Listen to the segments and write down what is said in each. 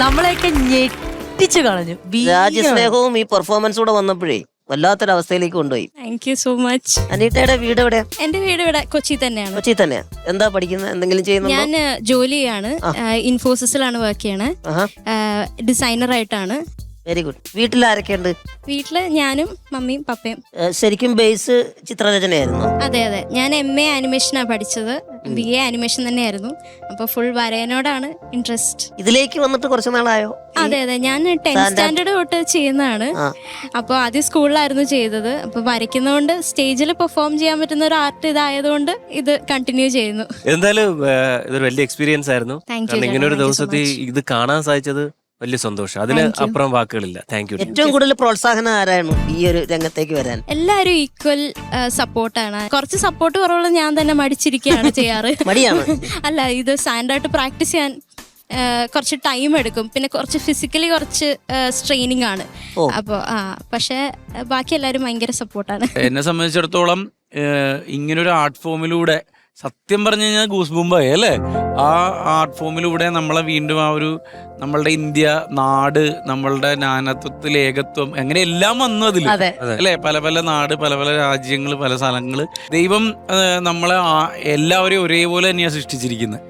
നമ്മളെയൊക്കെ ഞെട്ടിച്ചു കളഞ്ഞു. രാജ്യസ്നേഹവും ഈ പെർഫോമൻസ് കൂടെ വന്നപ്പോഴേ വല്ലാത്തൊരവസ്ഥയിലേക്ക് കൊണ്ടുപോയി. Thank you so much. അനീറ്റയുടെ വീട് എവിടെയാ? എന്റെ വീട് ഇവിടെ കൊച്ചി തന്നെയാണ്. കൊച്ചി തന്നെയാ. എന്താ പഠിക്കുന്നത്? എന്തെങ്കിലും ചെയ്യുന്നു? ഞാൻ ജോലി ചെയ്യാണ്. ഇൻഫോസിസിലാണ് വർക്ക് ചെയ്യണേ. ഡിസൈനർ ആയിട്ടാണ്. Very good. വീട്ടിൽ ആരൊക്കെയുണ്ട്? വീട്ടില് ഞാനും മമ്മിയും പപ്പയും. ശരിക്കും ബേസ് ചിത്രരചനയായിരുന്നു? അതെ അതെ, ഞാൻ MA ആനിമേഷനാണ് പഠിച്ചത്. BA ആനിമേഷൻ തന്നെയായിരുന്നു. അപ്പൊ ഫുൾ വരയനോടാണ് ഇൻട്രസ്റ്റ്. ഇതിലേക്ക് വന്നിട്ട് കുറച്ച് നാളായോ? അതെ അതെ, ഞാൻ 10th സ്റ്റാൻഡേർഡ് തൊട്ട് ചെയ്യുന്നതാണ്. അപ്പൊ ആദ്യം സ്കൂളിലായിരുന്നു ചെയ്തത്. അപ്പൊ വരയ്ക്കുന്നതുകൊണ്ട് സ്റ്റേജിൽ പെർഫോം ചെയ്യാൻ പറ്റുന്ന ഒരു ആർട്ട് ഇതായതുകൊണ്ട് ഇത് കണ്ടിന്യൂ ചെയ്യുന്നു. എന്തായാലും ഇതൊരു വലിയ എക്സ്പീരിയൻസ് ആയിരുന്നു. കാരണം ഇങ്ങനെ ഒരു ദിവസത്തിൽ ഇത് കാണാൻ സാധിച്ചത് വലിയ സന്തോഷം. അതിന് അപ്പുറം വാക്കുകളില്ല. Thank you. ഏറ്റവും കൂടുതൽ പ്രോത്സാഹനം ആരാണ് ഈ ഒരു രംഗത്തേക്ക് വരാൻ? എല്ലാവരും ഈക്വൽ സപ്പോർട്ടാണ്. കുറച്ച് സപ്പോർട്ട് കുറവുള്ള ഞാൻ തന്നെ മടിച്ചിരിക്കുകയാണ് ചെയ്യാറ്. മടിയാണ്? അല്ല, ഇത് സാൻഡായിട്ട് പ്രാക്ടീസ് ചെയ്യാൻ കുറച്ച് ടൈം എടുക്കും. പിന്നെ കുറച്ച് ഫിസിക്കലി കുറച്ച് സ്ട്രെയിനിങ് ആണ്. അപ്പോൾ പക്ഷെ ബാക്കി എല്ലാവരും ഭയങ്കര സപ്പോർട്ടാണ്. എന്നെ സംബന്ധിച്ചിടത്തോളം ഇങ്ങനൊരു ആർട്ട് ഫോമിലൂടെ സത്യം പറഞ്ഞു കഴിഞ്ഞാൽ ഗൂസ് ബൂമ്പായി അല്ലേ. ആ ആർട്ട് ഫോമിലൂടെ നമ്മളെ വീണ്ടും ആ ഒരു നമ്മളുടെ ഇന്ത്യ നാട്, നമ്മളുടെ നാനാത്വത്തിൽ ഏകത്വം, അങ്ങനെ എല്ലാം വന്നു അതിൽ അല്ലേ. പല പല നാട്, പല പല രാജ്യങ്ങൾ, പല സ്ഥലങ്ങൾ. ദൈവം നമ്മളെ എല്ലാവരെയും ഒരേപോലെ തന്നെയാണ് സൃഷ്ടിച്ചിരിക്കുന്നത്.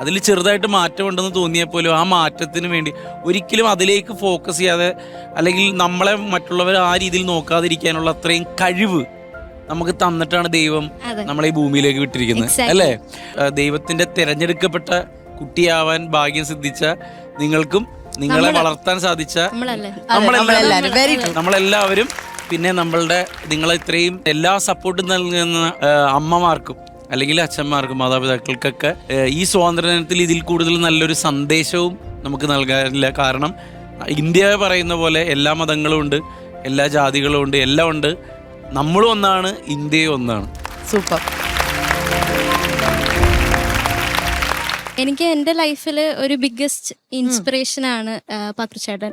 അതിൽ ചെറുതായിട്ട് മാറ്റമുണ്ടെന്ന് തോന്നിയപ്പോലും ആ മാറ്റത്തിന് വേണ്ടി ഒരിക്കലും അതിലേക്ക് ഫോക്കസ് ചെയ്യാതെ, അല്ലെങ്കിൽ നമ്മളെ മറ്റുള്ളവർ ആ രീതിയിൽ നോക്കാതിരിക്കാനുള്ള അത്രയും കഴിവ് നമുക്ക് തന്നിട്ടാണ് ദൈവം നമ്മളെ ഈ ഭൂമിയിലേക്ക് വിട്ടിരിക്കുന്നത് അല്ലേ. ദൈവത്തിന്റെ തിരഞ്ഞെടുക്കപ്പെട്ട കുട്ടിയാവാൻ ഭാഗ്യം സിദ്ധിച്ച നിങ്ങൾക്കും, നിങ്ങളെ വളർത്താൻ സാധിച്ച നമ്മളെല്ലാവരും, പിന്നെ നിങ്ങളെ ഇത്രയും എല്ലാ സപ്പോർട്ടും നൽകുന്ന അമ്മമാർക്കും അല്ലെങ്കിൽ അച്ഛന്മാർക്കും മാതാപിതാക്കൾക്കൊക്കെ ഈ സ്വാതന്ത്ര്യദിനത്തിൽ ഇതിൽ കൂടുതൽ നല്ലൊരു സന്ദേശവും നമുക്ക് നൽകാനില്ല. കാരണം ഇന്ത്യ പറയുന്ന പോലെ എല്ലാ മതങ്ങളും ഉണ്ട്, എല്ലാ ജാതികളും ഉണ്ട്, എല്ലാം ഉണ്ട്. നമ്മളും ഒന്നാണ്, ഇന്ത്യയും ഒന്നാണ്. സൂപ്പർ. എനിക്ക് എൻ്റെ ലൈഫിൽ ഒരു ബിഗ്ഗസ്റ്റ് ഇൻസ്പിറേഷനാണ് പത്രുചേട്ടൻ.